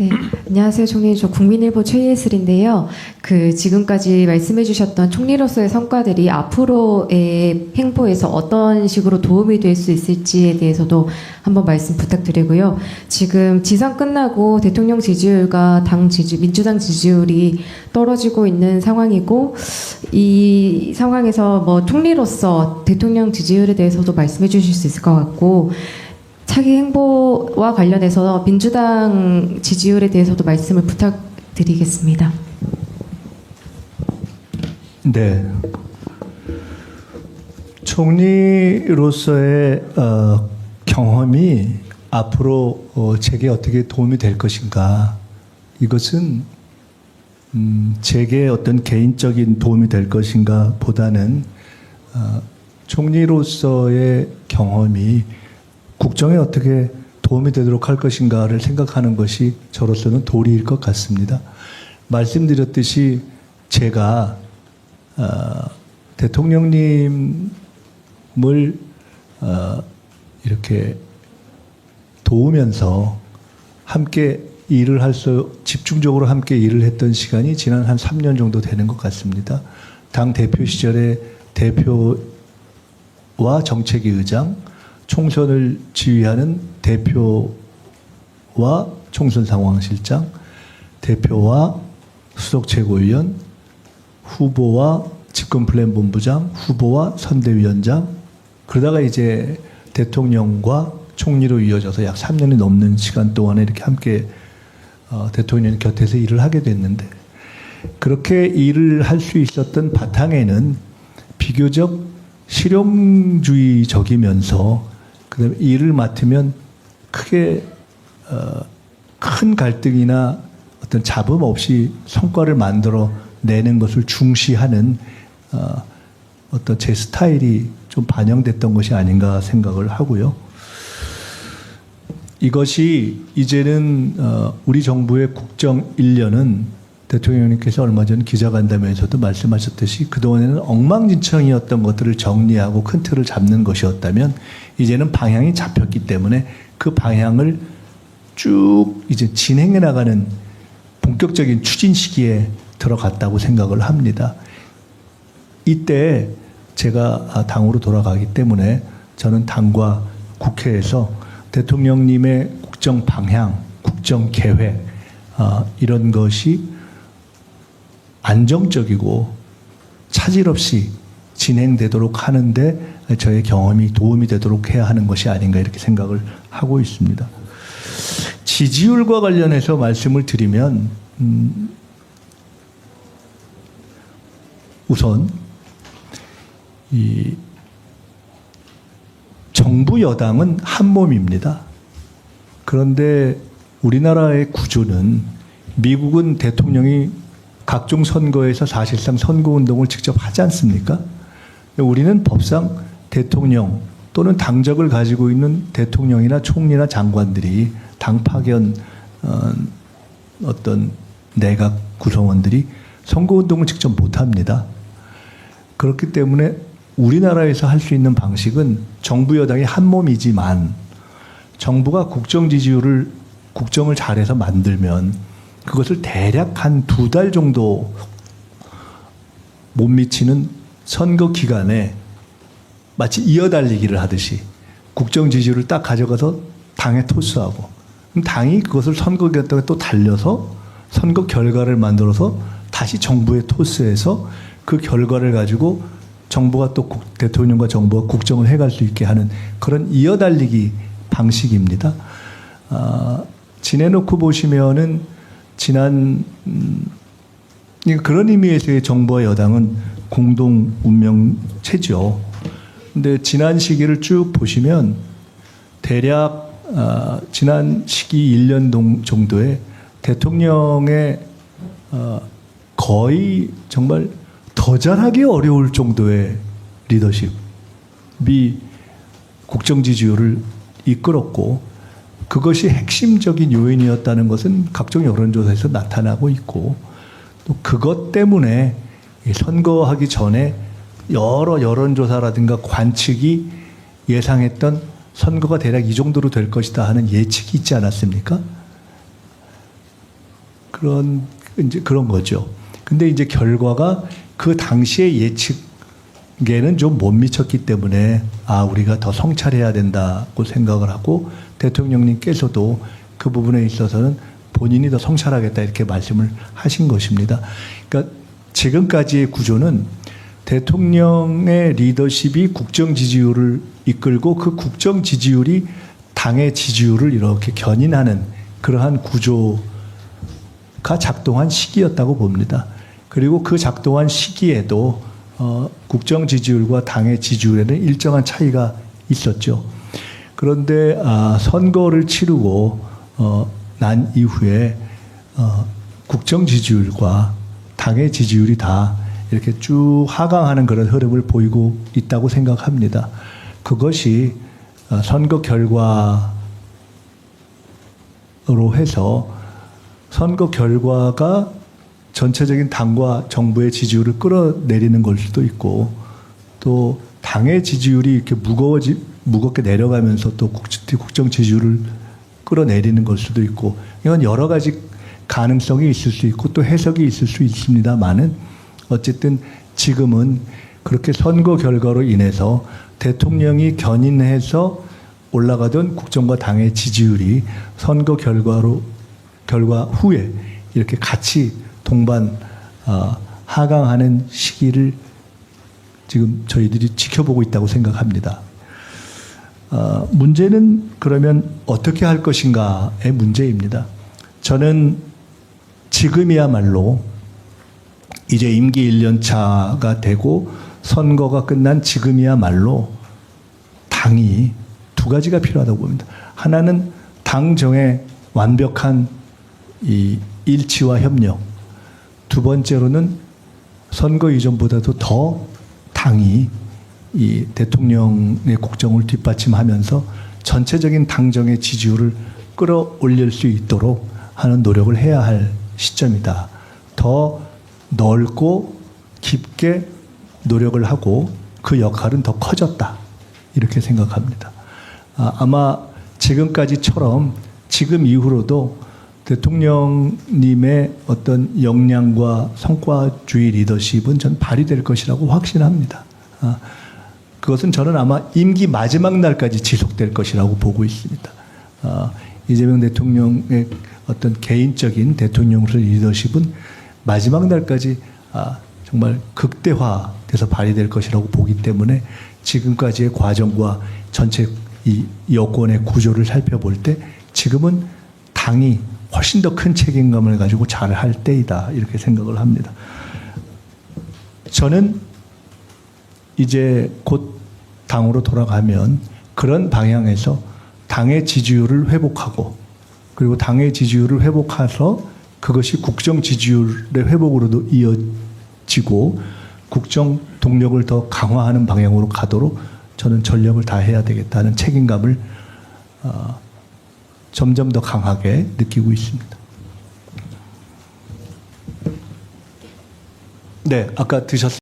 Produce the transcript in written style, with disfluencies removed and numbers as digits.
네, 안녕하세요, 총리. 저 국민일보 최예슬인데요. 지금까지 말씀해주셨던 총리로서의 성과들이 앞으로의 행보에서 어떤 식으로 도움이 될 수 있을지에 대해서도 한번 말씀 부탁드리고요. 지금 지선 끝나고 대통령 지지율과 민주당 지지율이 떨어지고 있는 상황이고, 이 상황에서 뭐 총리로서 대통령 지지율에 대해서도 말씀해주실 수 있을 것 같고, 차기 행보와 관련해서 민주당 지지율에 대해서도 말씀을 부탁드리겠습니다. 네. 총리로서의 경험이 앞으로 제게 어떻게 도움이 될 것인가. 이것은 제게 어떤 개인적인 도움이 될 것인가 보다는 총리로서의 경험이 국정에 어떻게 도움이 되도록 할 것인가를 생각하는 것이 저로서는 도리일 것 같습니다. 말씀드렸듯이 제가 대통령님을 이렇게 도우면서 함께 집중적으로 함께 일을 했던 시간이 지난 한 3년 정도 되는 것 같습니다. 당 대표 시절에 대표와 정책위 의장, 총선을 지휘하는 대표와 총선 상황실장, 대표와 수석 최고위원, 후보와 집권 플랜 본부장, 후보와 선대위원장, 그러다가 이제 대통령과 총리로 이어져서 약 3년이 넘는 시간 동안에 이렇게 함께 대통령 곁에서 일을 하게 됐는데, 그렇게 일을 할 수 있었던 바탕에는 비교적 실용주의적이면서 그다음에 일을 맡으면 크게 큰 갈등이나 어떤 잡음 없이 성과를 만들어 내는 것을 중시하는 어떤 제 스타일이 좀 반영됐던 것이 아닌가 생각을 하고요. 이것이 이제는 우리 정부의 국정 1년은 대통령님께서 얼마 전 기자간담회에서도 말씀하셨듯이 그동안에는 엉망진창이었던 것들을 정리하고 큰 틀을 잡는 것이었다면 이제는 방향이 잡혔기 때문에 그 방향을 쭉 이제 진행해 나가는 본격적인 추진 시기에 들어갔다고 생각을 합니다. 이때 제가 당으로 돌아가기 때문에 저는 당과 국회에서 대통령님의 국정 방향, 국정 계획 이런 것이 안정적이고 차질 없이 진행되도록 하는데 저의 경험이 도움이 되도록 해야 하는 것이 아닌가 이렇게 생각을 하고 있습니다. 지지율과 관련해서 말씀을 드리면 우선 이 정부 여당은 한 몸입니다. 그런데 우리나라의 구조는 미국은 대통령이 각종 선거에서 사실상 선거운동을 직접 하지 않습니까? 우리는 법상 대통령 또는 당적을 가지고 있는 대통령이나 총리나 장관들이 당 파견 어떤 내각 구성원들이 선거운동을 직접 못합니다. 그렇기 때문에 우리나라에서 할 수 있는 방식은 정부 여당이 한 몸이지만 정부가 국정을 잘해서 만들면 그것을 대략 한 2달 정도 못 미치는 선거 기간에 마치 이어달리기를 하듯이 국정 지지율을 딱 가져가서 당에 토스하고 그럼 당이 그것을 선거 기간 동안 또 달려서 선거 결과를 만들어서 다시 정부에 토스해서 그 결과를 가지고 정부가 또 대통령과 정부가 국정을 해갈 수 있게 하는 그런 이어달리기 방식입니다. 지내놓고 보시면은 지난 그런 의미에서의 정부와 여당은 공동 운명체죠. 근데 지난 시기를 쭉 보시면 대략 지난 시기 1년 정도에 대통령의 거의 정말 더 잘하기 어려울 정도의 리더십이 국정 지지율을 이끌었고 그것이 핵심적인 요인이었다는 것은 각종 여론조사에서 나타나고 있고 또 그것 때문에 선거하기 전에 여러 여론조사라든가 관측이 예상했던 선거가 대략 이 정도로 될 것이다 하는 예측이 있지 않았습니까? 이제 그런 거죠. 근데 이제 결과가 그 당시의 예측에는 좀 못 미쳤기 때문에 우리가 더 성찰해야 된다고 생각을 하고 대통령님께서도 그 부분에 있어서는 본인이 더 성찰하겠다 이렇게 말씀을 하신 것입니다. 그러니까 지금까지의 구조는 대통령의 리더십이 국정 지지율을 이끌고 그 국정 지지율이 당의 지지율을 이렇게 견인하는 그러한 구조가 작동한 시기였다고 봅니다. 그리고 그 작동한 시기에도 국정 지지율과 당의 지지율에는 일정한 차이가 있었죠. 그런데 선거를 치르고 난 이후에 국정 지지율과 당의 지지율이 다 이렇게 쭉 하강하는 그런 흐름을 보이고 있다고 생각합니다. 그것이 선거 결과로 해서 선거 결과가 전체적인 당과 정부의 지지율을 끌어내리는 걸 수도 있고 또 당의 지지율이 이렇게 무겁게 내려가면서 또 국정 지지율을 끌어내리는 걸 수도 있고 이건 여러 가지 가능성이 있을 수 있고 또 해석이 있을 수 있습니다만은 어쨌든 지금은 그렇게 선거 결과로 인해서 대통령이 견인해서 올라가던 국정과 당의 지지율이 선거 결과 후에 이렇게 같이 동반 하강하는 시기를 지금 저희들이 지켜보고 있다고 생각합니다. 문제는 그러면 어떻게 할 것인가의 문제입니다. 저는 지금이야말로 이제 임기 1년 차가 되고 선거가 끝난 지금이야말로 당이 두 가지가 필요하다고 봅니다. 하나는 당정의 완벽한 이 일치와 협력. 두 번째로는 선거 이전보다도 더 당이 이 대통령의 국정을 뒷받침하면서 전체적인 당정의 지지율을 끌어올릴 수 있도록 하는 노력을 해야 할 시점이다. 더 넓고 깊게 노력을 하고 그 역할은 더 커졌다. 이렇게 생각합니다. 아마 지금까지처럼 지금 이후로도 대통령님의 어떤 역량과 성과주의 리더십은 전 발휘될 것이라고 확신합니다. 그것은 저는 아마 임기 마지막 날까지 지속될 것이라고 보고 있습니다. 이재명 대통령의 어떤 개인적인 대통령으로서 리더십은 마지막 날까지 정말 극대화돼서 발휘될 것이라고 보기 때문에 지금까지의 과정과 전체 이 여권의 구조를 살펴볼 때 지금은 당이 훨씬 더 큰 책임감을 가지고 잘할 때이다 이렇게 생각을 합니다. 저는 이제 곧 당으로 돌아가면 그런 방향에서 당의 지지율을 회복하고 그리고 당의 지지율을 회복해서 그것이 국정 지지율의 회복으로도 이어지고 국정 동력을 더 강화하는 방향으로 가도록 저는 전력을 다해야 되겠다는 책임감을 점점 더 강하게 느끼고 있습니다. 네, 아까 드셨습니다.